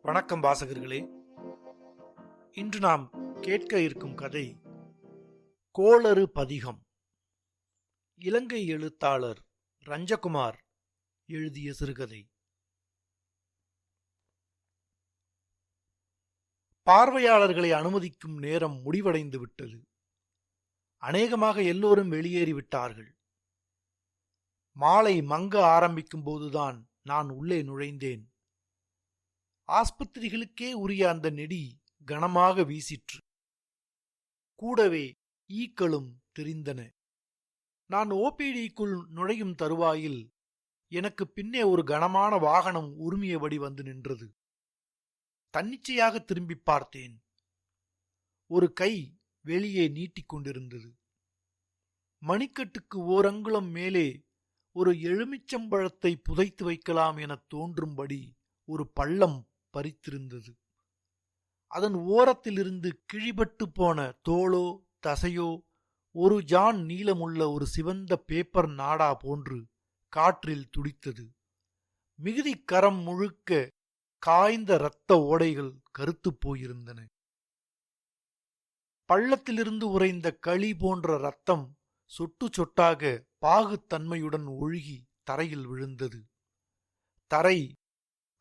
வணக்கம் வாசகர்களே. இன்று நாம் கேட்க இருக்கும் கதை கோளறு பதிகம். இலங்கை எழுத்தாளர் ரஞ்சகுமார் எழுதிய சிறுகதை. பார்வையாளர்களை அனுமதிக்கும் நேரம் முடிவடைந்து விட்டது. அநேகமாக எல்லோரும் வெளியேறிவிட்டார்கள். மாலை மங்க ஆரம்பிக்கும் போதுதான் நான் உள்ளே நுழைந்தேன். ஆஸ்பத்திரிகளுக்கே உரிய அந்த நெடி கனமாக வீசிற்று. கூடவே ஈக்களும் தெரிந்தன. நான் ஓபிடிக்குள் நுழையும் தருவாயில் எனக்கு பின்னே ஒரு கனமான வாகனம் உருமியபடி வந்து நின்றது. தன்னிச்சையாக திரும்பி பார்த்தேன். ஒரு கை வெளியே நீட்டிக்கொண்டிருந்தது. மணிக்கட்டுக்கு ஓரங்குலம் மேலே ஒரு எலுமிச்சம்பழத்தை புதைத்து வைக்கலாம் என தோன்றும்படி ஒரு பள்ளம் பறித்திருந்தது. அதன் ஓரத்திலிருந்து கிழிபட்டு போன தோளோ தசையோ ஒரு ஜான் நீளமுள்ள ஒரு சிவந்த பேப்பர் நாடா போன்று காற்றில் துடித்தது. மிகுதி கரம் முழுக்க காய்ந்த இரத்த ஓடைகள் கருத்துப் போயிருந்தன. பள்ளத்திலிருந்து உறைந்த களி போன்ற இரத்தம் சொட்டு சொட்டாக பாகுத்தன்மையுடன் ஒழுகி தரையில் விழுந்தது. தரை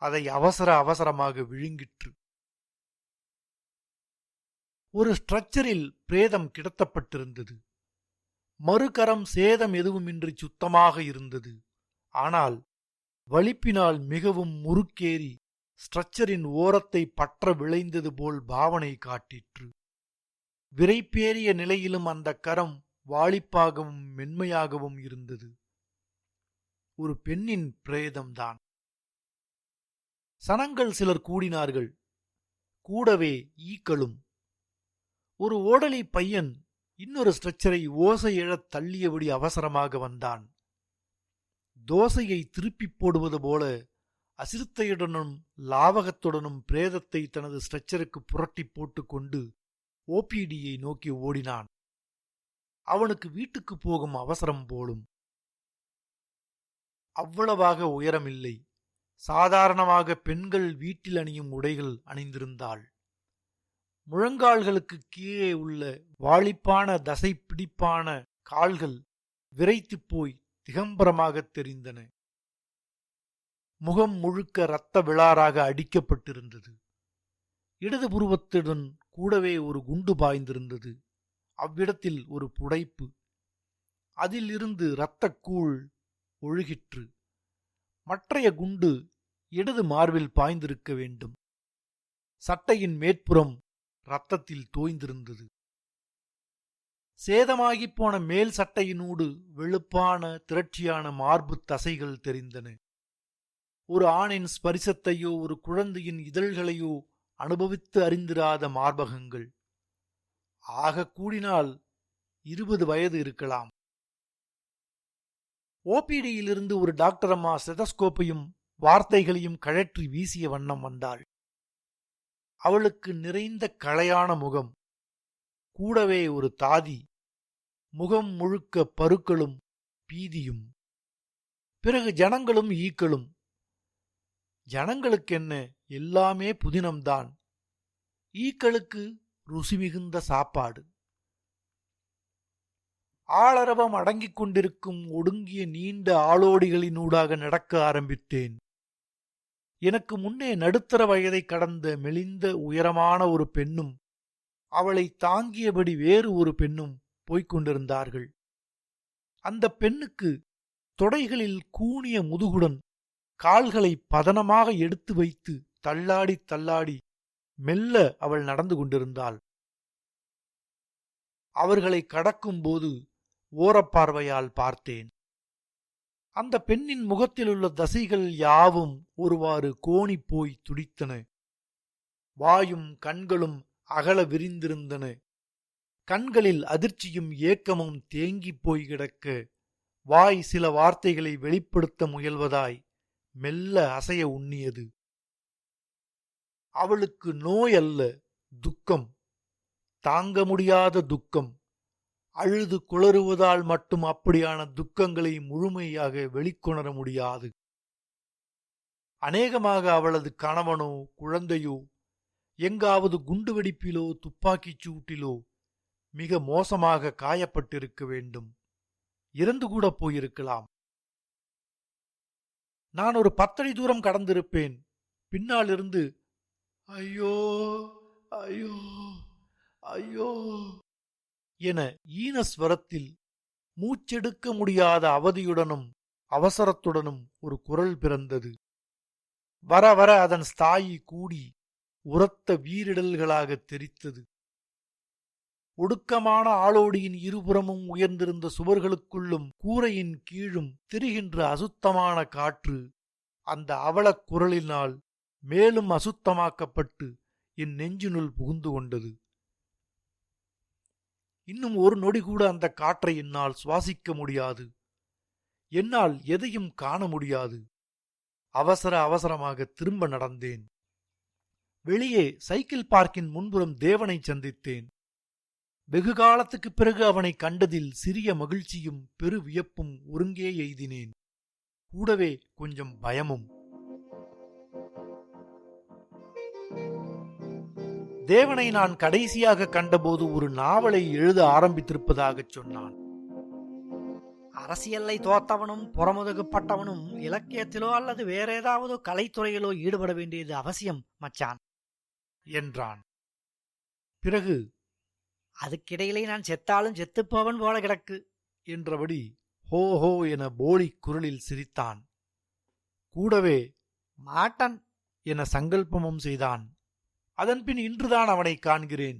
அதை அவசரமாக விழுங்கிற்று. ஒரு ஸ்ட்ரக்சரில் பிரேதம் கிடத்தப்பட்டிருந்தது. மறுகரம் சேதம் எதுவுமின்றி சுத்தமாக இருந்தது. ஆனால் வலிப்பினால் மிகவும் முறுக்கேறி ஸ்ட்ரக்சரின் ஓரத்தை பற்ற விளைந்தது போல் பாவனை காட்டிற்று. விரைப்பேறிய நிலையிலும் அந்த கரம் வாளிப்பாகவும் மென்மையாகவும் இருந்தது. ஒரு பெண்ணின் பிரேதம்தான். சனங்கள் சிலர் கூடினார்கள். கூடவே ஈக்களும். ஒரு ஓடலி பையன் இன்னொரு ஸ்ட்ரக்சரை ஓசை எழத் தள்ளியபடி அவசரமாக வந்தான். தோசையை திருப்பிப் போடுவது போல அசிரத்தையுடனும் லாவகத்துடனும் பிரேதத்தை தனது ஸ்ட்ரக்சருக்கு புரட்டி போட்டுக்கொண்டு ஓபிடியை நோக்கி ஓடினான். அவனுக்கு வீட்டுக்கு போகும் அவசரம் போலும். அவ்வளவாக உயரமில்லை. சாதாரணமாக பெண்கள் வீட்டில் அணியும் உடைகள் அணிந்திருந்தாள். முழங்கால்களுக்கு கீழே உள்ள வாளிப்பான தசை பிடிப்பான கால்கள் விரைத்துப் போய் திகம்பரமாகத் தெரிந்தன. முகம் முழுக்க இரத்த விளாறாக அடிக்கப்பட்டிருந்தது. இடது புருவத்துடன் கூடவே ஒரு குண்டு பாய்ந்திருந்தது. அவ்விடத்தில் ஒரு புடைப்பு. அதில் இருந்து இரத்தக்கூழ் ஒழுகிற்று. மற்றைய குண்டு இடது மார்பில் பாய்ந்திருக்க வேண்டும். சட்டையின் மேற்புறம் இரத்தத்தில் தோய்ந்திருந்தது. சேதமாகிப் போன மேல் சட்டையினூடு வெளுப்பான திரட்சியான மார்பு தசைகள் தெரிந்தன. ஒரு ஆணின் ஸ்பரிசத்தையோ ஒரு குழந்தையின் இதழ்களையோ அனுபவித்து அறிந்திராத மார்பகங்கள். ஆக கூடினால் 20 வயது இருக்கலாம். ஓபிடியிலிருந்து ஒரு டாக்டர் அம்மா ஸ்டெதஸ்கோப்பையும் வார்த்தைகளையும் கழற்றி வீசிய வண்ணம் வந்தாள். அவளுக்கு நிறைந்த களையான முகம். கூடவே ஒரு தாதி. முகம் முழுக்க பருக்களும் பீதியும். பிறகு ஜனங்களும் ஈக்களும். ஜனங்களுக்கென்ன, எல்லாமே புதினம்தான். ஈக்களுக்கு ருசி மிகுந்த சாப்பாடு. ஆளரவம் அடங்கிக் கொண்டிருக்கும் ஒடுங்கிய நீண்ட ஆளோடிகளினூடாக நடக்க ஆரம்பித்தேன். எனக்கு முன்னே நடுத்தர வயதை கடந்த மெலிந்த உயரமான ஒரு பெண்ணும் அவளை தாங்கியபடி வேறு ஒரு பெண்ணும் போய்கொண்டிருந்தார்கள். அந்த பெண்ணுக்கு தொடைகளில் கூனிய முதுகுடன் கால்களை பதனமாக எடுத்து வைத்து தள்ளாடி தள்ளாடி மெல்ல அவள் நடந்து கொண்டிருந்தாள். அவர்களை கடக்கும்போது ஓரப்பார்வையால் பார்த்தேன். அந்த பெண்ணின் முகத்திலுள்ள தசைகள் யாவும் ஒருவாறு கோணிப்போய் துடித்தன. வாயும் கண்களும் அகல விரிந்திருந்தன. கண்களில் அதிர்ச்சியும் ஏக்கமும் தேங்கிப் போய் கிடக்க வாய் சில வார்த்தைகளை வெளிப்படுத்த முயல்வதாய் மெல்ல அசைய உண்ணியது. அவளுக்கு நோய் அல்ல, துக்கம். தாங்க முடியாத துக்கம். அழுது குளறுவதால் மட்டும் அப்படியான துக்கங்களை முழுமையாக வெளிக்கொணர முடியாது. அநேகமாக அவளது கணவனோ குழந்தையோ எங்காவது குண்டுவெடிப்பிலோ துப்பாக்கிச் சூட்டிலோ மிக மோசமாக காயப்பட்டிருக்க வேண்டும். இறந்து கூட போயிருக்கலாம். நான் ஒரு 10 அடி தூரம் கடந்திருப்பேன். பின்னாலிருந்து ஐயோ ஐயோ ஐயோ என ஈனஸ்வரத்தில் மூச்செடுக்க முடியாத அவதியுடனும் அவசரத்துடனும் ஒரு குரல் பிறந்தது. வர வர அதன் ஸ்தாயி கூடி உரத்த வீரிடல்களாக தெரித்தது. ஒடுக்கமான ஆளோடியின் இருபுறமும் உயர்ந்திருந்த சுவர்களுக்குள்ளும் கூரையின் கீழும் திரிகின்ற அசுத்தமான காற்று அந்த அவலக் குரலினால் மேலும் அசுத்தமாக்கப்பட்டு என் நெஞ்சினுள் புகுந்து கொண்டது. இன்னும் ஒரு நொடி கூட அந்த காற்றை என்னால் சுவாசிக்க முடியாது. என்னால் எதையும் காண முடியாது. அவசர அவசரமாக திரும்ப நடந்தேன். வெளியே சைக்கிள் பார்க்கின் முன்புறம் தேவனை சந்தித்தேன். வெகு காலத்துக்குப் பிறகு அவனை கண்டதில் சிறிய மகிழ்ச்சியும் பெரு வியப்பும் ஒருங்கே எய்தினேன். கூடவே கொஞ்சம் பயமும். தேவனை நான் கடைசியாக கண்டபோது ஒரு நாவலை எழுத ஆரம்பித்திருப்பதாகச் சொன்னான். அரசியலை தோத்தவனும் புறமுதுகுப்பட்டவனும் இலக்கியத்திலோ அல்லது வேற ஏதாவது கலைத்துறையிலோ ஈடுபட வேண்டியது அவசியம் மச்சான் என்றான். பிறகு அதுக்கிடையிலே நான் செத்தாலும் செத்துப்போவன் போல கிடக்கு என்றபடி ஹோ ஹோ என போலி குரலில் சிரித்தான். கூடவே மாட்டன் என சங்கல்பமும் செய்தான். அதன்பின் இன்றுதான் அவனை காண்கிறேன்.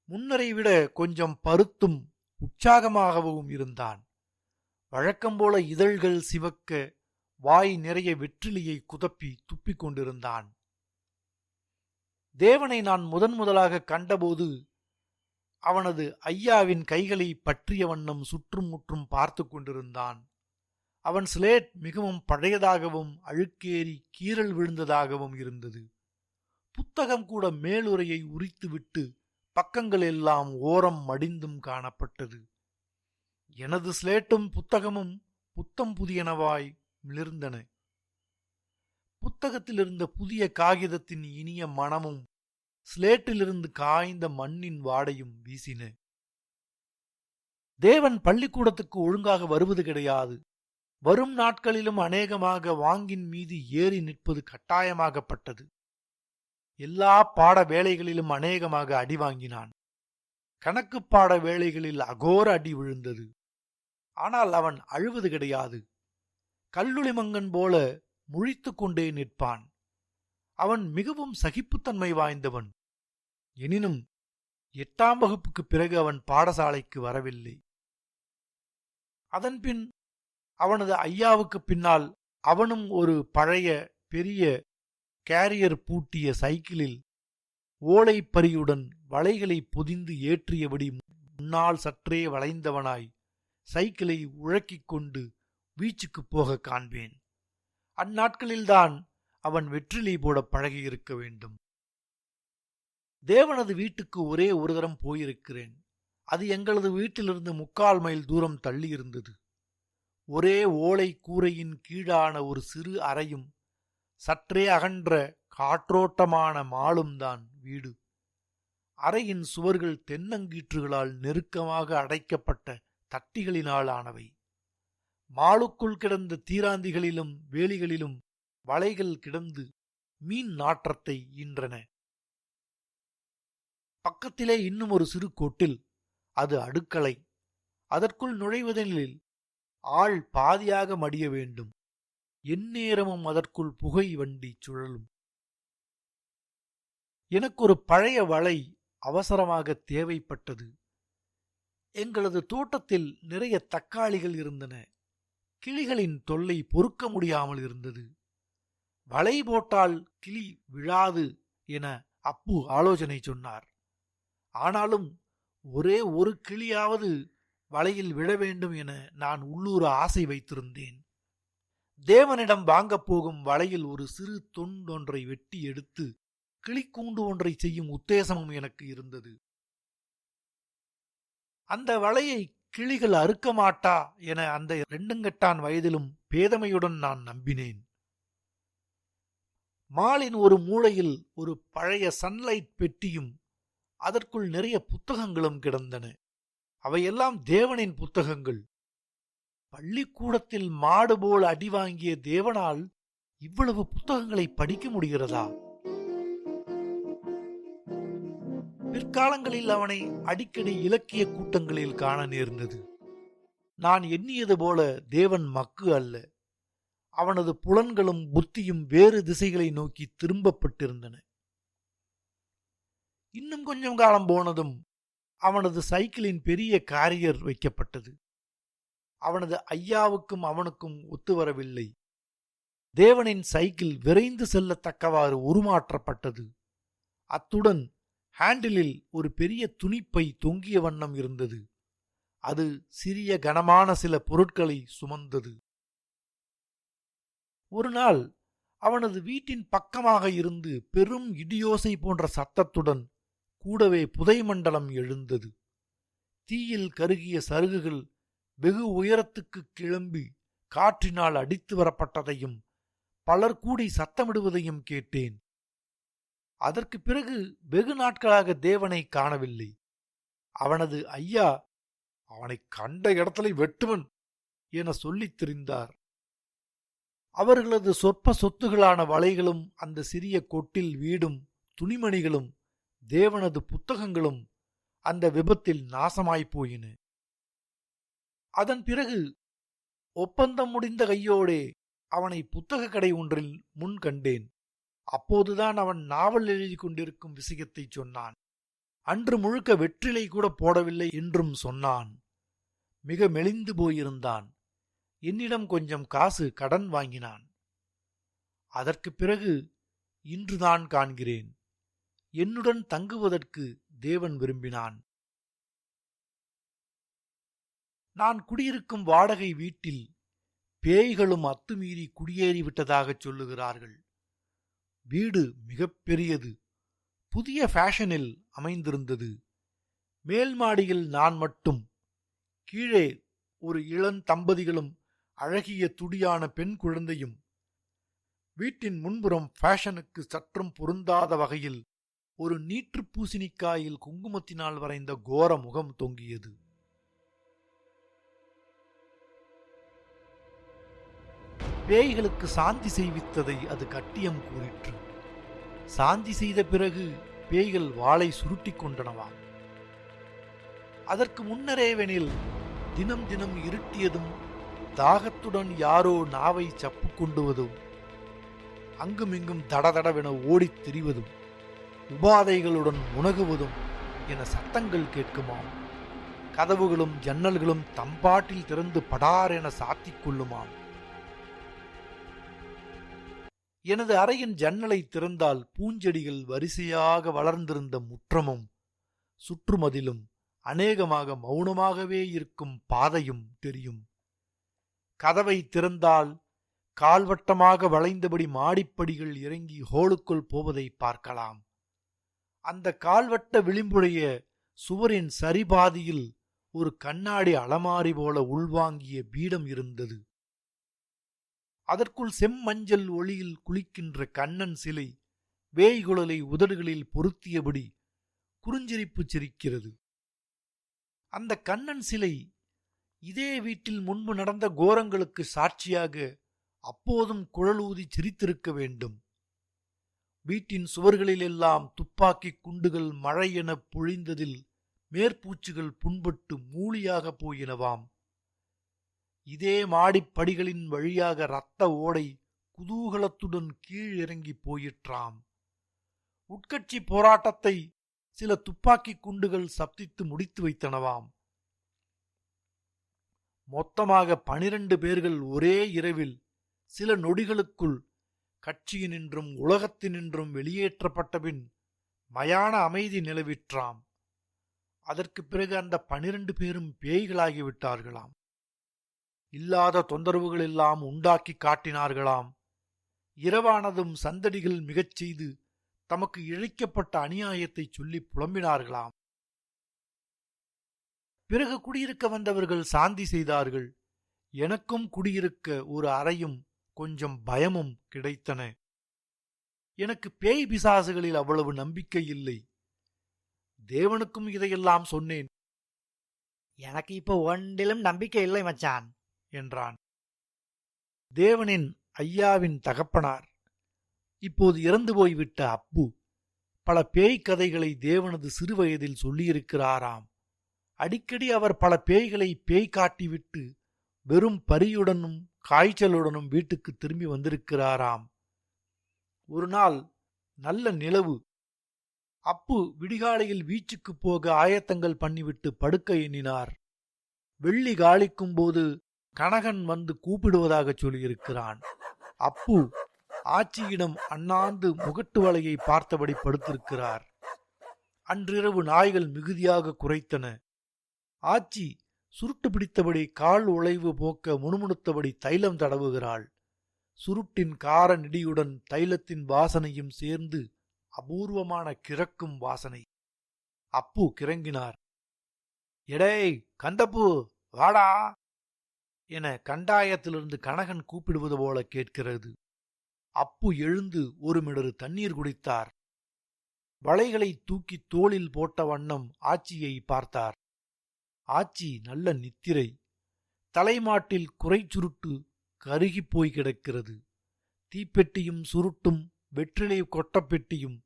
முன்னரை விட கொஞ்சம் பருத்தும் உற்சாகமாகவும் இருந்தான். வழக்கம்போல இதழ்கள் சிவக்க வாய் நிறைய வெற்றிலையை குதப்பி துப்பிக் கொண்டிருந்தான். தேவனை நான் முதலாக கண்டபோது அவனது ஐயாவின் கைகளை பற்றிய வண்ணம் சுற்றும் முற்றும் பார்த்து கொண்டிருந்தான். அவன் ஸ்லேட் மிகவும் பழையதாகவும் அழுக்கேறி கீறல் விழுந்ததாகவும் இருந்தது. புத்தகம் கூட மேலுரையை உரித்துவிட்டு பக்கங்கள் எல்லாம் ஓரம் மடிந்தும் காணப்பட்டது. எனது ஸ்லேட்டும் புத்தகமும் புத்தம் புதியனவாய் மிளிர்ந்தன. புத்தகத்திலிருந்த புதிய காகிதத்தின் இனிய மணமும் ஸ்லேட்டிலிருந்து காய்ந்த மண்ணின் வாடையும் வீசின. தேவன் பள்ளிக்கூடத்துக்கு ஒழுங்காக வருவது கிடையாது. வரும் நாட்களிலும் அநேகமாக வாங்கின் மீது ஏறி நிற்பது கட்டாயமாகப்பட்டது. எல்லா பாட வேளைகளிலும் அநேகமாக அடி வாங்கினான். கணக்கு பாட வேளைகளில் அகோர அடி விழுந்தது. ஆனால் அவன் அழுவது கிடையாது. கல்லுளிமங்கன் போல முழித்துக் கொண்டே நிற்பான். அவன் மிகவும் சகிப்புத்தன்மை வாய்ந்தவன். எனினும் 8ஆம் வகுப்புக்குப் பிறகு அவன் பாடசாலைக்கு வரவில்லை. அதன்பின் அவனது ஐயாவுக்குப் பின்னால் அவனும் ஒரு பழைய பெரிய கேரியர் பூட்டிய சைக்கிளில் ஓலைப்பரியுடன் வளைகளை பொதிந்து ஏற்றியபடி முன்னால் சற்றே வளைந்தவனாய் சைக்கிளை உழக்கிக் கொண்டு வீச்சுக்குப் போக காண்பேன். அந்நாட்களில்தான் அவன் வெற்றிலை போட பழகியிருக்க வேண்டும். தேவனது வீட்டுக்கு ஒரே ஒரு தரம் போயிருக்கிறேன். அது எங்களது வீட்டிலிருந்து 3/4 மைல் தூரம் தள்ளியிருந்தது. ஒரே ஓலை கூரையின் கீழான ஒரு சிறு அறையும் சற்றே அகன்ற காற்றோட்டமான மாளும்தான் வீடு. அறையின் சுவர்கள் தென்னங்கீற்றுகளால் நெருக்கமாக அடைக்கப்பட்ட தட்டிகளினால் ஆனவை. மாளுக்குள் கிடந்த தீராந்திகளிலும் வேலிகளிலும் வளைகள் கிடந்து மீன் நாற்றத்தை ஈன்றன. பக்கத்திலே இன்னும் ஒரு சிறு கொட்டில். அது அடுக்களை. அதற்குள் நுழைவதெனில் ஆள் பாதியாக மடிய வேண்டும். எந்நேரமும் அதற்குள் புகை வண்டி சுழலும். எனக்கு ஒரு பழைய வலை அவசரமாக தேவைப்பட்டது. எங்களது தோட்டத்தில் நிறைய தக்காளிகள் இருந்தன. கிளிகளின் தொல்லை பொறுக்க முடியாமல் இருந்தது. வலை போட்டால் கிளி விழாது என அப்பு ஆலோசனை சொன்னார். ஆனாலும் ஒரே ஒரு கிளியாவது வலையில் விழ வேண்டும் என நான் உள்ளூர ஆசை வைத்திருந்தேன். தேவனிடம் வாங்கப் போகும் வலையில் ஒரு சிறு தொண்டொன்றை வெட்டி எடுத்து கிளிக்கூண்டு ஒன்றை செய்யும் உத்தேசமும் எனக்கு இருந்தது. அந்த வலையை கிளிகள் அறுக்க மாட்டா என அந்த 2 வயதிலும் பேதமையுடன் நான் நம்பினேன். மாலின் ஒரு மூலையில் ஒரு பழைய சன்லைட் பெட்டியும் அதற்குள் நிறைய புத்தகங்களும் கிடந்தன. அவையெல்லாம் தேவனின் புத்தகங்கள். பள்ளிக்கூடத்தில் மாடு போல் அடி வாங்கிய தேவனால் இவ்வளவு புத்தகங்களை படிக்க முடிகிறதா? பிற்காலங்களில் அவனை அடிக்கடி இலக்கிய கூட்டங்களில் காண நேர்ந்தது. நான் எண்ணியது போல தேவன் மக்கு அல்ல. அவனது புலன்களும் புத்தியும் வேறு திசைகளை நோக்கி திரும்பப்பட்டிருந்தன. இன்னும் கொஞ்சம் காலம் போனதும் அவனது சைக்கிளின் பெரிய காரியர் வைக்கப்பட்டது. அவனது ஐயாவுக்கும் அவனுக்கும் ஒத்துவரவில்லை. தேவனின் சைக்கிள் விரைந்து செல்லத்தக்கவாறு உருமாற்றப்பட்டது. அத்துடன் ஹேண்டிலில் ஒரு பெரிய துணிப்பை தொங்கிய வண்ணம் இருந்தது. அது சிறிய கனமான சில பொருட்களை சுமந்தது. ஒரு நாள் அவனது வீட்டின் பக்கமாக இருந்து பெரும் இடியோசை போன்ற சத்தத்துடன் கூடவே புதை மண்டலம் எழுந்தது. தீயில் கருகிய சருகுகள் வெகு உயரத்துக்கு கிளம்பி காற்றினால் அடித்து வரப்பட்டதையும் பலர் கூடி சத்தமிடுவதையும் கேட்டேன். அதற்கு பிறகு வெகு நாட்களாக தேவனை காணவில்லை. அவனது ஐயா அவனை கண்ட இடத்துல வெட்டுவன் என சொல்லித் திரிந்தார். அவர்களது சொற்ப சொத்துகளான வலைகளும் அந்த சிறிய கொட்டில் வீடும் துணிமணிகளும் தேவனது புத்தகங்களும் அந்த விபத்தில் நாசமாய்ப்போயின. அதன் பிறகு ஒப்பந்தம் முடிந்த கையோடே அவனை புத்தக கடை ஒன்றில் முன் கண்டேன். அப்போதுதான் அவன் நாவல் எழுதி கொண்டிருக்கும் விஷயத்தை சொன்னான். அன்று முழுக்க வெற்றிலை கூட போடவில்லை என்றும் சொன்னான். மிக மெலிந்து போயிருந்தான். என்னிடம் கொஞ்சம் காசு கடன் வாங்கினான். அதற்கு பிறகு இன்றுதான் காண்கிறேன். என்னுடன் தங்குவதற்கு தேவன் விரும்பினான். நான் குடியிருக்கும் வாடகை வீட்டில் பேய்களும் அத்துமீறி குடியேறிவிட்டதாகச் சொல்லுகிறார்கள். வீடு மிகப்பெரியது. புதிய ஃபேஷனில் அமைந்திருந்தது. மேல் மாடியில் நான் மட்டும், கீழே ஒரு இளம் தம்பதிகளும் அழகிய துடியான பெண் குழந்தையும். வீட்டின் முன்புறம் ஃபேஷனுக்கு சற்றும் பொருந்தாத வகையில் ஒரு நீற்று பூசணிக்காயில் குங்குமத்தினால் வரைந்த கோர முகம் தொங்கியது. பேய்களுக்கு சாந்தி செய்வித்ததை அது கட்டியம் கூறிற்று. சாந்தி செய்த பிறகு பேய்கள் வாளை சுருட்டிக் கொண்டனவாம். அதற்கு முன்னரேவெனில் தினம் தினம் இருட்டியதும் தாகத்துடன் யாரோ நாவை சப்பு கொண்டுவதும் அங்குமிங்கும் தடதடவென ஓடித் திரிவதும் உபாதைகளுடன் உணகுவதும் என சத்தங்கள் கேட்குமாம். கதவுகளும் ஜன்னல்களும் தம்பாட்டில் திறந்து படார் என சாத்திக் கொள்ளுமாம். எனது அறையின் ஜன்னலை திறந்தால் பூஞ்செடிகள் வரிசையாக வளர்ந்திருந்த முற்றமும் சுற்றுமதிலும் அநேகமாக மௌனமாகவே இருக்கும் பாதையும் தெரியும். கதவை திறந்தால் கால்வட்டமாக வளைந்தபடி மாடிப்படிகள் இறங்கி ஹோலுக்குள் போவதை பார்க்கலாம். அந்த கால்வட்ட விளிம்புடைய சுவரின் சரிபாதியில் ஒரு கண்ணாடி அலமாரி போல உள்வாங்கிய பீடம் இருந்தது. அதற்குள் செம்மஞ்சள் ஒளியில் குளிக்கின்ற கண்ணன் சிலை வேய்குழலை உதடுகளில் பொருத்தியபடி குறுஞ்சிரிப்பு சிரிக்கிறது. அந்த கண்ணன் சிலை இதே வீட்டில் முன்பு நடந்த கோரங்களுக்கு சாட்சியாக அப்போதும் குழலூதி சிரித்திருக்க வேண்டும். வீட்டின் சுவர்களிலெல்லாம் துப்பாக்கி குண்டுகள் மழையெனப் பொழிந்ததில் மேற்பூச்சுகள் புண்பட்டு மூலியாக போயினவாம். இதே மாடிப்படிகளின் வழியாக இரத்த ஓடை குதூகலத்துடன் கீழ் இறங்கி போயிற்றாம். உட்கட்சி போராட்டத்தை சில துப்பாக்கி குண்டுகள் சப்தித்து முடித்து வைத்தனவாம். மொத்தமாக 12 பேர்கள் ஒரே இரவில் சில நொடிகளுக்குள் கட்சியினின்றும் உலகத்தினின்றும் வெளியேற்றப்பட்ட பின் மயான அமைதி நிலவிற்றாம். அதற்கு பிறகு அந்த 12 பேரும் பேய்களாகிவிட்டார்களாம். இல்லாத தொந்தரவுகள் எல்லாம் உண்டாக்கி காட்டினார்களாம். இரவானதும் சந்தடிகள் மிகச் செய்து தமக்கு இழைக்கப்பட்ட அநியாயத்தை சொல்லி புலம்பினார்களாம். பிறகு குடியிருக்க வந்தவர்கள் சாந்தி செய்தார்கள். எனக்கும் குடியிருக்க ஒரு அறையும் கொஞ்சம் பயமும் கிடைத்தன. எனக்கு பேய் பிசாசுகளில் அவ்வளவு நம்பிக்கை இல்லை. தேவனுக்கும் இதையெல்லாம் சொன்னேன். எனக்கு இப்போ ஒன்றிலும் நம்பிக்கை இல்லை மச்சான் என்றான். தேவனின் ஐயாவின் தகப்பனார், இப்போது இறந்து போய்விட்ட அப்பு, பல பேய் கதைகளை தேவனது சிறுவயதில் சொல்லியிருக்கிறாராம். அடிக்கடி அவர் பல பேய்களை பேய் காட்டிவிட்டு வெறும் பரியுடனும் காய்ச்சலுடனும் வீட்டுக்கு திரும்பி வந்திருக்கிறாராம். ஒரு நாள் நல்ல நிலவு. அப்பு விடிகாலையில் வீச்சுக்கு போக ஆயத்தங்கள் பண்ணிவிட்டு படுக்க எண்ணினார். வெள்ளி காலிக்கும் போது கனகன் வந்து கூப்பிடுவதாக சொல்லியிருக்கிறான். அப்பு ஆச்சியிடம் அண்ணாந்து முகட்டு வலையை பார்த்தபடி படுத்திருக்கிறார். அன்றிரவு நாய்கள் மிகுதியாக குரைத்தன. ஆச்சி சுருட்டு பிடித்தபடி கால் உழைவு போக்க முணுமுணுத்தபடி தைலம் தடவுகிறாள். சுருட்டின் கார நிடியுடன் தைலத்தின் வாசனையும் சேர்ந்து அபூர்வமான கிறக்கும் வாசனை. அப்பு கிறங்கினார். எடேய் கந்தப்பு, வாடா என கண்டாயத்திலிருந்து கனகன் கூப்பிடுவது போல கேட்கிறது. அப்பு எழுந்து ஒரு மிடறு தண்ணீர் குடித்தார். வளைகளை தூக்கி தோளில் போட்ட வண்ணம் ஆச்சியை பார்த்தார். ஆச்சி நல்ல நித்திரை. தலைமாட்டில் குறை சுருட்டு கருகிப் போய் கிடக்கிறது. தீப்பெட்டியும் சுருட்டும் வெற்றிலை கொட்டப்பெட்டியும்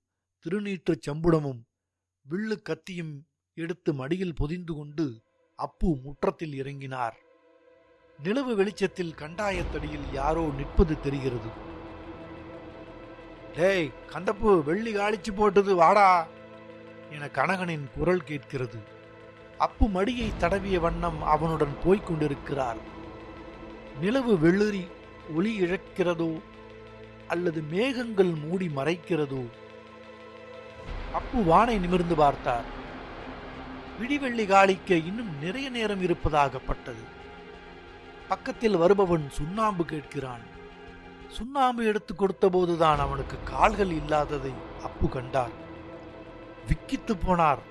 திருநீற்றுச் சம்புடமும் வில்லு கத்தியும் எடுத்து மடியில் பொதிந்து கொண்டு அப்பு முற்றத்தில் இறங்கினார். நிலவு வெளிச்சத்தில் கண்டாயத்தடியில் யாரோ நிற்பது தெரிகிறது. டேய் கந்தப்பு, வெள்ளி காலிச்சு போட்டது, வாடா என கனகனின் குரல் கேட்கிறது. அப்பு மடியை தடவிய வண்ணம் அவனுடன் போய்க் கொண்டிருக்கிறார். நிலவு வெளிரி ஒளி இழக்கிறதோ அல்லது மேகங்கள் மூடி மறைக்கிறதோ? அப்பு வானை நிமிர்ந்து பார்த்தார். விடிவெள்ளி காலிக்க இன்னும் நிறைய நேரம் இருப்பதாகப்பட்டது. பக்கத்தில் வருபவன் சுண்ணாம்பு கேட்கிறான். சுண்ணாம்பு எடுத்து கொடுத்த போதுதான் அவனுக்கு கால்கள் இல்லாததை அப்பு கண்டார். விக்கித்து போனார்.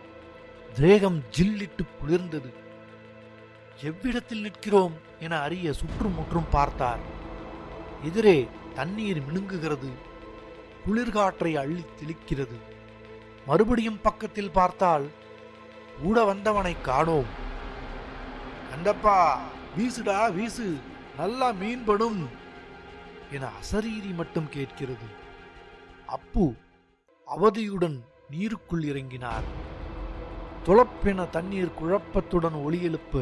தேகம் ஜில்லிட்டு குளிர்ந்தது. எவ்விடத்தில் நிற்கிறோம் என அறிய சுற்றும் முற்றும் பார்த்தார். எதிரே தண்ணீர் மினுங்குகிறது. குளிர்காற்றை அள்ளி தெளிக்கிறது. மறுபடியும் பக்கத்தில் பார்த்தால் கூட வந்தவனை காணோம். கண்டப்பா, வீசுடா வீசு, நல்லா மீன்படும் என அசரீரி மட்டும் கேட்கிறது. அப்பு அவதியுடன் நீருக்குள் இறங்கினார். துளப்பென தண்ணீர் குழப்பத்துடன் ஒளியெழுப்ப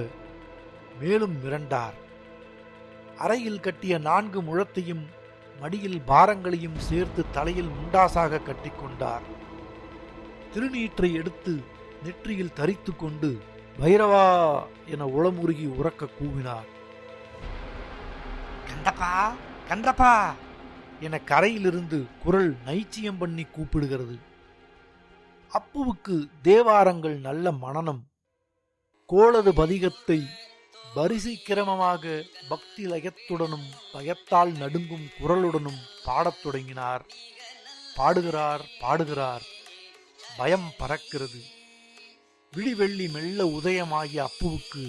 மேலும் மிரண்டார். அறையில் கட்டிய 4 முழத்தையும் மடியில் பாரங்களையும் சேர்த்து தலையில் முண்டாசாக கட்டிக்கொண்டார். திருநீற்றை எடுத்து நெற்றியில் தரித்து கொண்டு பைரவா என உளமுருகி உறக்க கூவினார். கந்தப்பா கந்தப்பா என கரையிலிருந்து குரல் நைச்சியம் பண்ணி கூப்பிடுகிறது. அப்புவுக்கு தேவாரங்கள் நல்ல மனனம். கோளது பதிகத்தை வரிசைக்கிரமமாக பக்தி லயத்துடனும் பயத்தால் நடுங்கும் குரலுடனும் பாடத் தொடங்கினார். பாடுகிறார் பாடுகிறார். பயம் பறக்கிறது. விடிவெள்ளி மெல்ல உதயமாகிய அப்புவுக்கு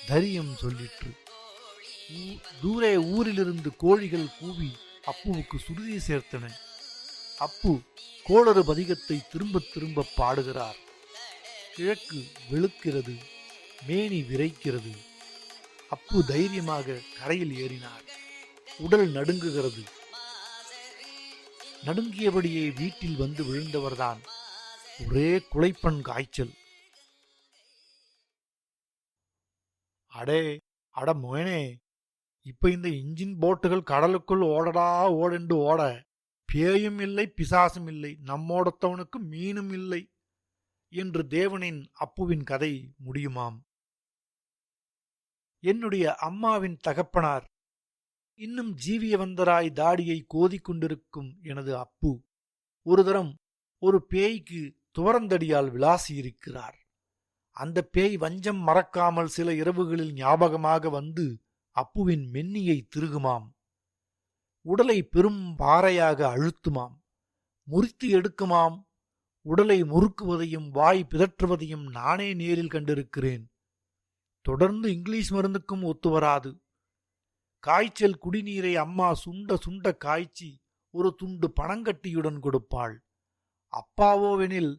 தைரியம் சொல்லிற்று. தூரே ஊரிலிருந்து கோழிகள் கூவி அப்புவுக்கு சுருதி சேர்த்தன. அப்பு கோளறு பதிகத்தை திரும்ப திரும்ப பாடுகிறார். கிழக்கு வெளுக்கிறது. மேனி விரைக்கிறது. அப்பு தைரியமாக கரையில் ஏறினார். உடல் நடுங்குகிறது. நடுங்கியபடியே வீட்டில் வந்து விழுந்தவர்தான். ஒரே குலைப்பன் காய்ச்சல். அடே அட மோனே, இப்ப இந்த இன்ஜின் போட்டுகள் கடலுக்குள் ஓடடா ஓடென்று ஓட பேயும் இல்லை பிசாசும் இல்லை, நம்மோடத்தவனுக்கு மீனும் இல்லை என்று தேவனின் அப்புவின் கதை முடியுமாம். என்னுடைய அம்மாவின் தகப்பனார், இன்னும் ஜீவியவந்தராய் தாடியை கோதிக்கொண்டிருக்கும் எனது அப்பு ஒரு தரம் ஒரு பேய்க்கு துவரந்தடியால் விளாசியிருக்கிறார். அந்த பேய் வஞ்சம் மறக்காமல் சில இரவுகளில் ஞாபகமாக வந்து அப்புவின் மென்னியை திருகுமாம். உடலை பெரும் பாறையாக அழுத்துமாம். முறித்து எடுக்குமாம். உடலை முறுக்குவதையும் வாய் பிதற்றுவதையும் நானே நேரில் கண்டிருக்கிறேன். தொடர்ந்து இங்கிலீஷ் மருந்துக்கும் ஒத்து வராது. காய்ச்சல் குடிநீரை அம்மா சுண்ட சுண்ட காய்ச்சி ஒரு துண்டு பணங்கட்டியுடன் கொடுப்பாள். அப்பாவோவெனில்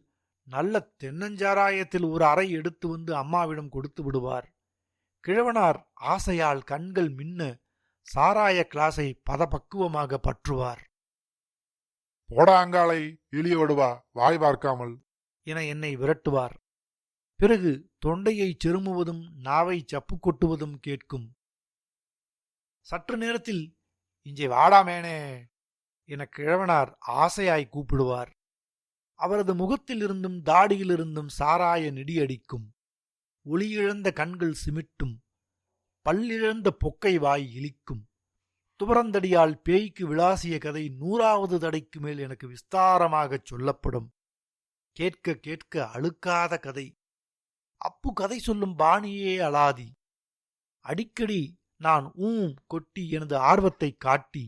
நல்ல தென்னஞ்சாராயத்தில் ஒரு அறை எடுத்து வந்து அம்மாவிடம் கொடுத்து விடுவார். கிழவனார் ஆசையால் கண்கள் மின்ன சாராய கிளாஸை பதபக்குவமாக பற்றுவார். போடாங்காலை இழிய விடுவா வாய் பார்க்காமல் என என்னை விரட்டுவார். பிறகு தொண்டையை செருமுவதும் நாவை சப்பு கொட்டுவதும் கேட்கும். சற்று நேரத்தில் இங்கே வாடாமேனே என கிழவனார் ஆசையாய் கூப்பிடுவார். அவரது முகத்திலிருந்தும் தாடியிலிருந்தும் சாராய நெடியடிக்கும். ஒளியிழந்த கண்கள் சிமிட்டும். பல்லிழந்த பொக்கை வாய் இழிக்கும். துவரந்தடியால் பேய்க்கு விளாசிய கதை 100வது தடைக்கு மேல் எனக்கு விஸ்தாரமாகச் சொல்லப்படும். கேட்க கேட்க அழுக்காத கதை. அப்பு கதை சொல்லும் பாணியே அலாதி. அடிக்கடி நான் கொட்டி எனது ஆர்வத்தை காட்டி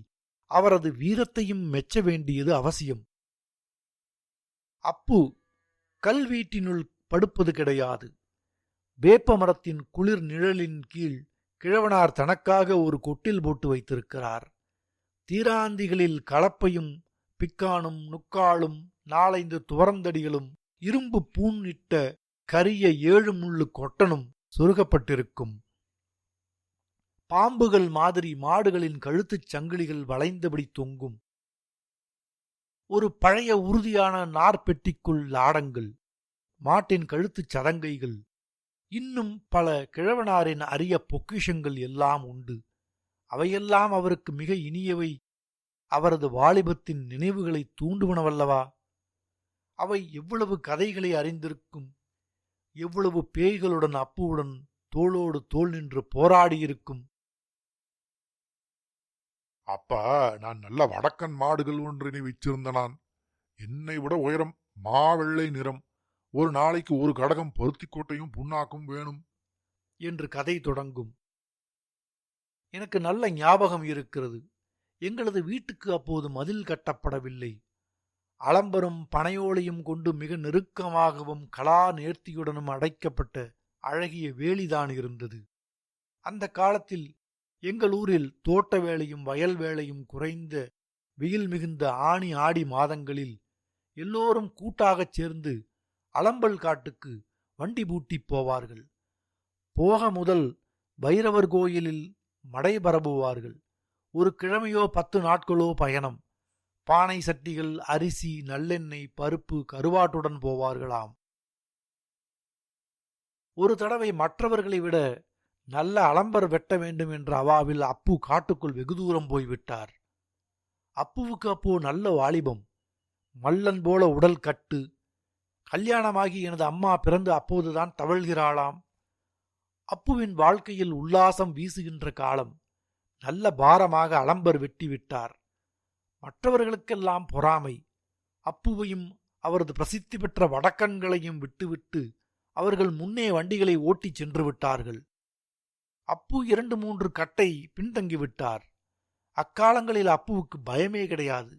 அவரது வீரத்தையும் மெச்ச வேண்டியது அவசியம். அப்பு கல்வீட்டினுள் படுப்பது கிடையாது. வேப்ப மரத்தின் குளிர் நிழலின் கீழ் கிழவனார் தனக்காக ஒரு கொட்டில் போட்டு வைத்திருக்கிறார். தீராந்திகளில் கலப்பையும் பிக்கானும் நுக்காளும் 4-5 துவரந்தடிகளும் இரும்பு பூன் இட்ட கரிய 7 முள்ளு கொட்டனும் சொருகப்பட்டிருக்கும். பாம்புகள் மாதிரி மாடுகளின் கழுத்துச் சங்கிலிகள் வளைந்தபடி தொங்கும். ஒரு பழைய உறுதியான நார்பெட்டிக்குள் லாடங்கள், மாட்டின் கழுத்துச் சதங்கைகள், இன்னும் பல கிழவனாரின் அரிய பொக்கிஷங்கள் எல்லாம் உண்டு. அவையெல்லாம் அவருக்கு மிக இனியவை. அவரது வாலிபத்தின் நினைவுகளை தூண்டுவனவல்லவா? அவை எவ்வளவு கதைகளை அறிந்திருக்கும். எவ்வளவு பேய்களுடன் அப்புவுடன் தோளோடு தோள் நின்று போராடியிருக்கும். அப்பா, நான் நல்ல வடக்கன் மாடுகள் ஒன்றினை வச்சிருந்த நான். என்னை விட உயரம், வெள்ளை நிறம். ஒரு நாளைக்கு ஒரு கடகம் பருத்திக்கோட்டையும் புண்ணாக்கும் வேணும் என்று கதை தொடங்கும். எனக்கு நல்ல ஞாபகம் இருக்கிறது. எங்களது வீட்டுக்கு அப்போது மதில் கட்டப்படவில்லை. அலம்பரும் பனையோலையும் கொண்டு மிக நெருக்கமாகவும் கலா நேர்த்தியுடனும் அடைக்கப்பட்ட அழகிய வேலிதான் இருந்தது. அந்த காலத்தில் எங்கள் ஊரில் தோட்ட வேலையும் வயல் வேலையும் குறைந்த வெயில் மிகுந்த ஆனி ஆடி மாதங்களில் எல்லோரும் கூட்டாகச் சேர்ந்து அலம்பல் காட்டுக்கு வண்டி பூட்டிப் போவார்கள். போக முதல் பைரவர் கோயிலில் மடை பரப்புவார்கள். ஒரு கிழமையோ 10 நாட்களோ பயணம். பானை சட்டிகள், அரிசி, நல்லெண்ணெய், பருப்பு, கருவாட்டுடன் போவார்களாம். ஒரு தடவை மற்றவர்களை விட நல்ல அலம்பர் வெட்ட வேண்டும் என்ற அவாவில் அப்பு காட்டுக்குள் வெகு தூரம் போய்விட்டார். அப்புவுக்கு அப்போ நல்ல வாலிபம். மல்லன் போல உடல் கட்டு. கல்யாணமாகி எனது அம்மா பிறந்து அப்போதுதான் தவழ்கிறாளாம். அப்புவின் வாழ்க்கையில் உல்லாசம் வீசுகின்ற காலம். நல்ல பாரமாக அலம்பர் வெட்டிவிட்டார். மற்றவர்களுக்கெல்லாம் பொறாமை. அப்புவையும் அவரது பிரசித்தி பெற்ற வடக்கன்களையும் விட்டுவிட்டு அவர்கள் முன்னே வண்டிகளை ஓட்டிச் சென்று விட்டார்கள். அப்பு 2-3 கட்டை பின்தங்கிவிட்டார். அக்காலங்களில் அப்புவுக்கு பயமே கிடையாது.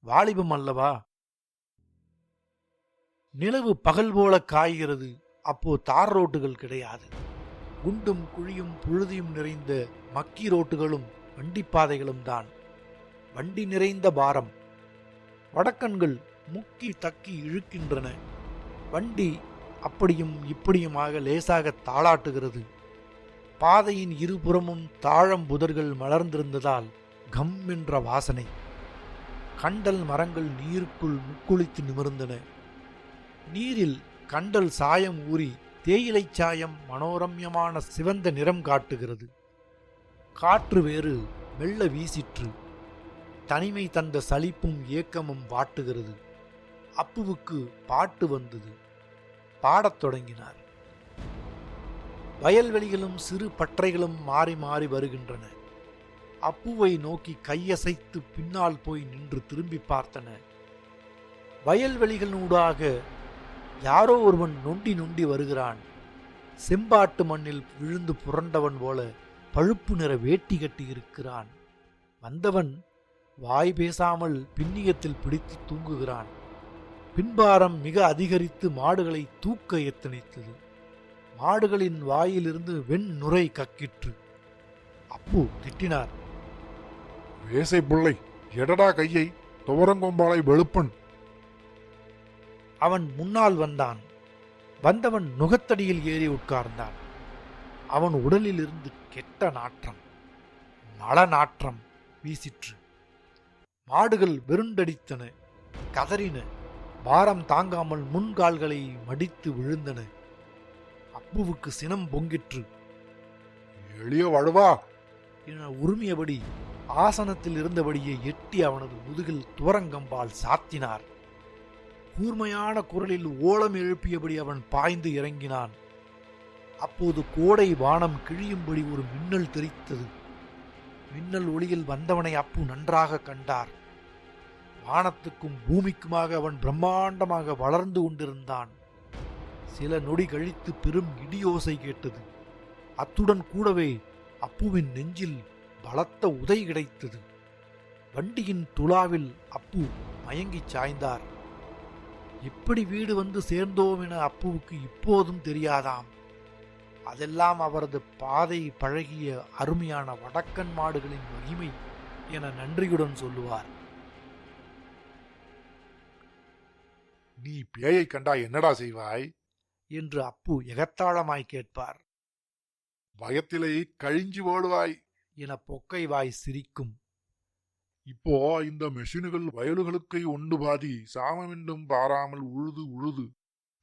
வாலிபம் அல்லவா? நிலவு பகல் போல காய்கிறது. அப்போ தார் ரோட்டுகள் கிடையாது. குண்டும் குழியும் புழுதியும் நிறைந்த மக்கி ரோட்டுகளும் வண்டிப்பாதைகளும் தான். வண்டி நிறைந்த பாரம். வடக்கன்கள் முக்கி தக்கி இழுக்கின்றன. வண்டி அப்படியும் இப்படியுமாக லேசாக தாளாட்டுகிறது. பாதையின் இருபுறமும் தாழம் புதர்கள் மலர்ந்திருந்ததால் கம் என்ற வாசனை. கண்டல் மரங்கள் நீருக்குள் முக்குளித்து நிமிர்ந்தன. நீரில் கண்டல் சாயம் ஊறி தேயிலை சாயம் மனோரம்யமான சிவந்த நிறம் காட்டுகிறது. காற்று வேறு மெல்ல வீசிற்று. தனிமை தந்த சலிப்பும் ஏக்கமும் வாட்டுகிறது. அப்புவுக்கு பாட்டு வந்தது. பாடத் தொடங்கினார். வயல்வெளிகளும் சிறு பற்றைகளும் மாறி மாறி வருகின்றன. அப்புவை நோக்கி கையசைத்து பின்னால் போய் நின்று திரும்பி பார்த்தன. வயல்வெளிகளூடாக யாரோ ஒருவன் நொண்டி நொண்டி வருகிறான். செம்பாட்டு மண்ணில் விழுந்து புரண்டவன் போல பழுப்பு நிற வேட்டி கட்டி இருக்கிறான். வந்தவன் வாய் பேசாமல் பின்னியத்தில் பிடித்து தூங்குகிறான். பின்பாரம் மிக அதிகரித்து மாடுகளை தூக்க எத்தனித்தது. மாடுகளின் வாயிலிருந்து வெண்நுரை கக்கிற்று. அப்பு திட்டினார். வேசை புள்ளை, எடடா கையை, துவரங்கொம்பாளை வெளுப்பன். அவன் முன்னால் வந்தான். வந்தவன் நுகத்தடியில் ஏறி உட்கார்ந்தான். அவன் உடலிலிருந்து கெட்ட நாற்றம், மல நாற்றம் வீசிற்று. மாடுகள் வெருண்டடித்தன, கதறின, பாரம் தாங்காமல் முன்கால்களை மடித்து விழுந்தன. அப்புவுக்கு சினம் பொங்கிற்று. எளிய வழுவா என உருமியபடி ஆசனத்தில் இருந்தபடியே எட்டி அவனது முதுகில் துவரங்கம்பால் சாத்தினார். கூர்மையான குரலில் ஓலம் எழுப்பியபடி அவன் பாய்ந்து இறங்கினான். அப்போது கோடை வானம் கிழியும்படி ஒரு மின்னல் தெரித்தது. மின்னல் ஒளியில் வந்தவனை அப்பு நன்றாக கண்டார். வானத்துக்கும் பூமிக்குமாக அவன் பிரம்மாண்டமாக வளர்ந்து கொண்டிருந்தான். சில நொடி கழித்து பெரும் இடியோசை கேட்டது. அத்துடன் கூடவே அப்புவின் நெஞ்சில் பலத்த உதை கிடைத்தது. வண்டியின் துலாவில் அப்பு மயங்கிச் சாய்ந்தார். எப்படி வீடு வந்து சேர்ந்தோம் என அப்புவுக்கு இப்போதும் தெரியாதாம். அதெல்லாம் அவரது பாதை பழகிய அருமையான வடக்கன் மாடுகளின் மகிமை என நன்றியுடன் சொல்லுவார். நீ பேயை கண்டா என்னடா செய்வாய் என்று அப்பு எகத்தாளமாய் கேட்பார். பயத்திலே கழிஞ்சு ஓடுவாய் என பொக்கை வாய் சிரிக்கும். இப்போ இந்த மெஷினுகள் வயலுகளுக்கு ஒன்று பாதி சாமமென்றும் பாராமல் உழுது உழுது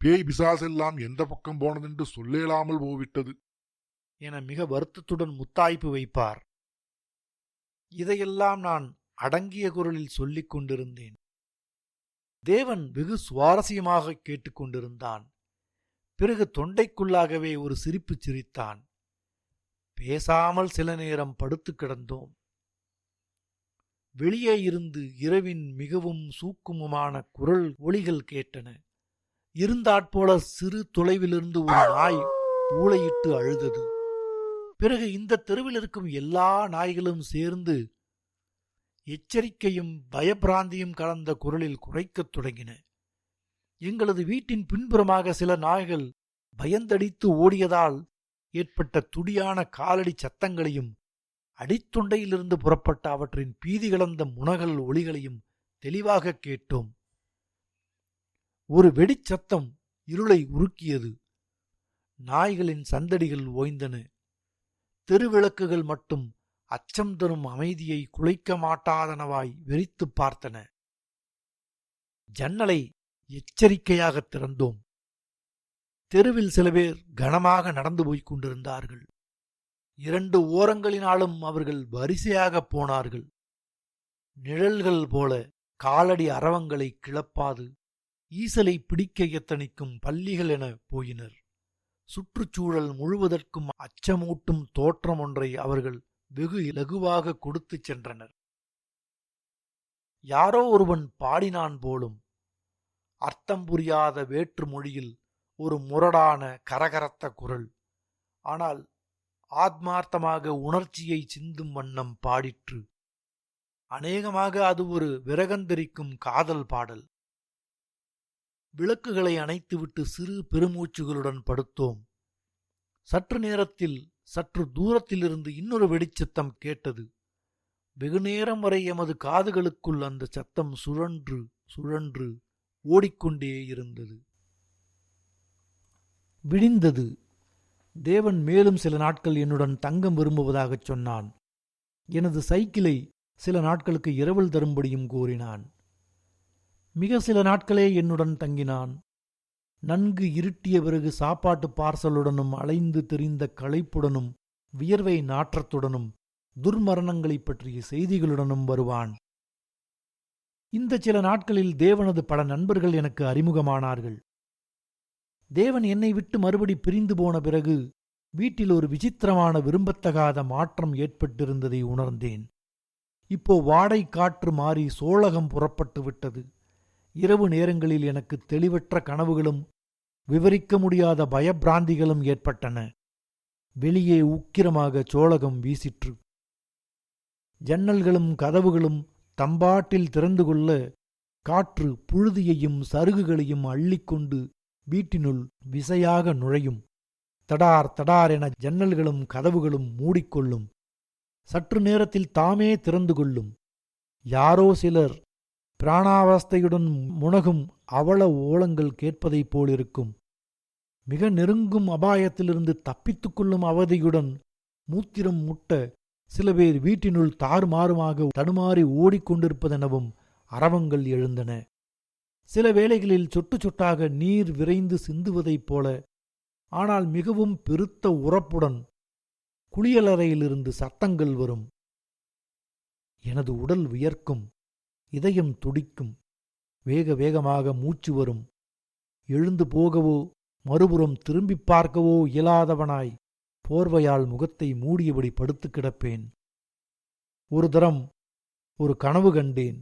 பேய் பிசாசெல்லாம் எந்த பக்கம் போனதென்று சொல்லேலாமல் போவிட்டது என மிக வருத்தத்துடன் முத்தாய்ப்பு வைப்பார். இதையெல்லாம் நான் அடங்கிய குரலில் சொல்லிக் கொண்டிருந்தேன். தேவன் வெகு சுவாரஸ்யமாக கேட்டுக்கொண்டிருந்தான். பிறகு தொண்டைக்குள்ளாகவே ஒரு சிரிப்பு சிரித்தான். பேசாமல் சில நேரம் படுத்து கிடந்தோம். வெளியே இருந்து இரவின் மிகவும் சூக்குமமான குரல் ஒலிகள் கேட்டன. இருந்தாற்போல சிறு தொலைவிலிருந்து ஒரு நாய் ஊளையிட்டு அழுதது. பிறகு இந்த தெருவில் இருக்கும் எல்லா நாய்களும் சேர்ந்து எச்சரிக்கையும் பயப்பிராந்தியும் கலந்த குரலில் குரைக்கத் தொடங்கின. எங்களது வீட்டின் பின்புறமாக சில நாய்கள் பயந்தடித்து ஓடியதால் ஏற்பட்ட துடியான காலடி சத்தங்களையும் அடித்தொண்டையிலிருந்து புறப்பட்ட அவற்றின் பீதி கலந்த முனகல் ஒலிகளையும் தெளிவாக கேட்டோம். ஒரு வெடிச்சத்தம் இருளை உருக்கியது. நாய்களின் சந்தடிகள் ஓய்ந்தன. தெருவிளக்குகள் மட்டும் அச்சம் தரும் அமைதியை குலைக்க மாட்டாதனவாய் வெறித்து பார்த்தன. ஜன்னலை எச்சரிக்கையாக திறந்தோம். தெருவில் சில பேர் கனமாக நடந்து போய்க் கொண்டிருந்தார்கள். இரண்டு ஓரங்களினாலும் அவர்கள் வரிசையாக போனார்கள். நிழல்கள் போல காலடி அரவங்களை கிளப்பாது ஈசலை பிடிக்க எத்தனிக்கும் பல்லிகள் என போயினர். சுற்றுச்சூழல் முழுவதற்கும் அச்சமூட்டும் தோற்றம் ஒன்றை அவர்கள் வெகு இலகுவாக கொடுத்துச் சென்றனர். யாரோ ஒருவன் பாடினான் போலும். அர்த்தம் புரியாத வேற்று மொழியில் ஒரு முரடான கரகரத்த குரல். ஆனால் ஆத்மார்த்தமாக உணர்ச்சியை சிந்தும் வண்ணம் பாடிற்று. அநேகமாக அது ஒரு விரகந்தரிக்கும் காதல் பாடல். விளக்குகளை அணைத்துவிட்டு சிறு பெருமூச்சுகளுடன் படுத்தோம். சற்று நேரத்தில் சற்று தூரத்திலிருந்து இன்னொரு வெடிச்சத்தம் கேட்டது. வெகுநேரம் வரை எமது காதுகளுக்குள் அந்த சத்தம் சுழன்று சுழன்று ஓடிக்கொண்டே இருந்தது. விடிந்தது. தேவன் மேலும் சில நாட்கள் என்னுடன் தங்கம் விரும்புவதாகச் சொன்னான். எனது சைக்கிளை சில நாட்களுக்கு இரவல் தரும்படியும் கூறினான். மிக சில நாட்களே என்னுடன் தங்கினான். நன்கு இருட்டிய பிறகு சாப்பாட்டு பார்சலுடனும் அலைந்து திரிந்த களைப்புடனும் வியர்வை நாற்றத்துடனும் துர்மரணங்களைப் பற்றிய செய்திகளுடனும் வருவான். இந்த சில நாட்களில் தேவனது பல நண்பர்கள் எனக்கு அறிமுகமானார்கள். தேவன் என்னை விட்டு மறுபடி பிரிந்து போன பிறகு வீட்டில் ஒரு விசித்திரமான விரும்பத்தகாத மாற்றம் ஏற்பட்டிருந்ததை உணர்ந்தேன். இப்போ வாடை காற்று மாறி சோழகம் புறப்பட்டு விட்டது. இரவு நேரங்களில் எனக்கு தெளிவற்ற கனவுகளும் விவரிக்க முடியாத பயப்பிராந்திகளும் ஏற்பட்டன. வெளியே உக்கிரமாக சோழகம் வீசிற்று. ஜன்னல்களும் கதவுகளும் தம்பாட்டில் திறந்து கொள்ள காற்று புழுதியையும் சருகுகளையும் அள்ளிக்கொண்டு வீட்டினுள் விசையாக நுழையும். தடார் தடார் என ஜன்னல்களும் கதவுகளும் மூடிக்கொள்ளும். சற்று நேரத்தில் தாமே திறந்து கொள்ளும். யாரோ சிலர் பிராணாவஸ்தையுடன் முனகும் அவல ஓலங்கள் கேட்பதைப் போலிருக்கும். மிக நெருங்கும் அபாயத்திலிருந்து தப்பித்துக் கொள்ளும் அவதியுடன் மூத்திரம் முட்ட சில பேர் வீட்டினுள் தாறுமாறுமாக தடுமாறி ஓடிக்கொண்டிருப்பதெனவும் அரவங்கள் எழுந்தன. சில வேளைகளில் சொட்டு சொட்டாக நீர் விரைந்து சிந்துவதைப் போல, ஆனால் மிகவும் பெருத்த உரப்புடன் குளியலறையிலிருந்து சத்தங்கள் வரும். எனது உடல் வியர்க்கும், இதயம் துடிக்கும், வேக வேகமாக மூச்சு வரும். எழுந்து போகவோ மறுபுறம் திரும்பிப் பார்க்கவோ இயலாதவனாய் போர்வையால் முகத்தை மூடியபடி படுத்து கிடப்பேன். ஒரு தரம் ஒரு கனவு கண்டேன்.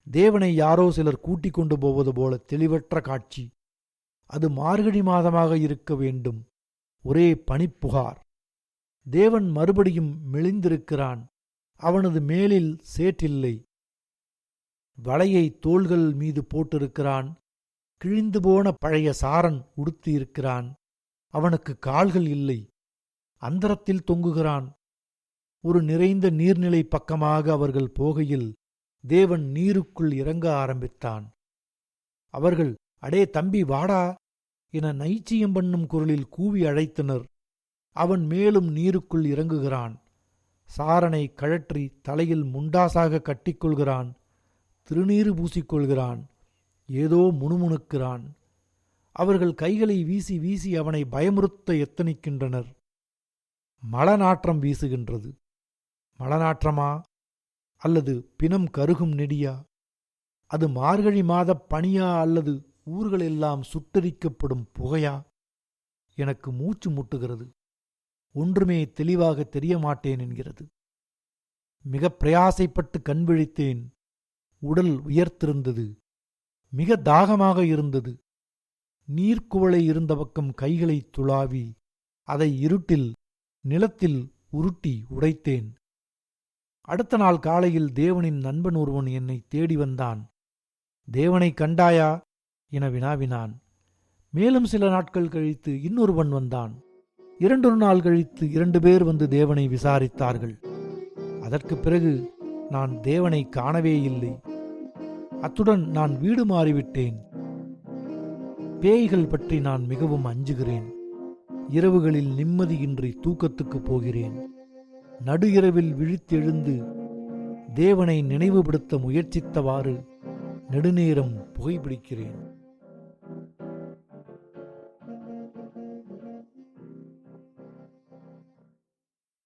தேவனை யாரோ சிலர் கூட்டிக் கொண்டு போவது போல தெளிவற்ற காட்சி. அது மார்கழி மாதமாக இருக்க வேண்டும். ஒரே பனிப்புகார். தேவன் மறுபடியும் மெலிந்திருக்கிறான். அவனது மேலில் சேற்றில்லை. வளையை தோள்கள் மீது போட்டிருக்கிறான். கிழிந்து போன பழைய சாரன் உடுத்தியிருக்கிறான். அவனுக்கு கால்கள் இல்லை. அந்தரத்தில் தொங்குகிறான். ஒரு நிறைந்த நீர்நிலை பக்கமாக அவர்கள் போகையில் தேவன் நீருக்குள் இறங்க ஆரம்பித்தான். அவர்கள், அடே தம்பி வாடா என நைச்சியம் பண்ணும் குரலில் கூவி அழைத்தனர். அவன் மேலும் நீருக்குள் இறங்குகிறான். சாரனை கழற்றி தலையில் முண்டாசாக கட்டிக்கொள்கிறான். திருநீறு பூசிக்கொள்கிறான். ஏதோ முணுமுணுக்கிறான். அவர்கள் கைகளை வீசி வீசி அவனை பயமுறுத்த எத்தனிக்கின்றனர். மலநாற்றம் வீசுகின்றது. மலநாற்றமா அல்லது பிணம் கருகும் நெடியா? அது மார்கழி மாதப் பனியா அல்லது ஊர்களெல்லாம் சுட்டெரிக்கப்படும் புகையா? எனக்கு மூச்சு முட்டுகிறது. ஒன்றுமே தெளிவாக தெரியமாட்டேன் என்கிறது. மிக பிரயாசைப்பட்டு கண் விழித்தேன். உடல் உயர்த்திருந்தது. மிக தாகமாக இருந்தது. நீர்க்குவளை இருந்த பக்கம் கைகளை துளாவி அதை இருட்டில் நிலத்தில் உருட்டி உடைத்தேன். அடுத்த நாள் காலையில் தேவனின் நண்பன் ஒருவன் என்னை தேடி வந்தான். தேவனை கண்டாயா என வினாவினான். மேலும் சில நாட்கள் கழித்து இன்னொருவன் வந்தான். 2 நாள் கழித்து 2 பேர் வந்து தேவனை விசாரித்தார்கள். அதற்குப் பிறகு நான் தேவனை காணவே இல்லை. அத்துடன் நான் வீடு மாறிவிட்டேன். பேய்கள் பற்றி நான் மிகவும் அஞ்சுகிறேன். இரவுகளில் நிம்மதியின்றி தூக்கத்துக்குப் போகிறேன். நடு இரவில் விழித்தெழுந்து தேவனை நினைவுபடுத்த முயற்சித்தவாறு நெடுநேரம் புகைப்பிடிக்கிறேன்.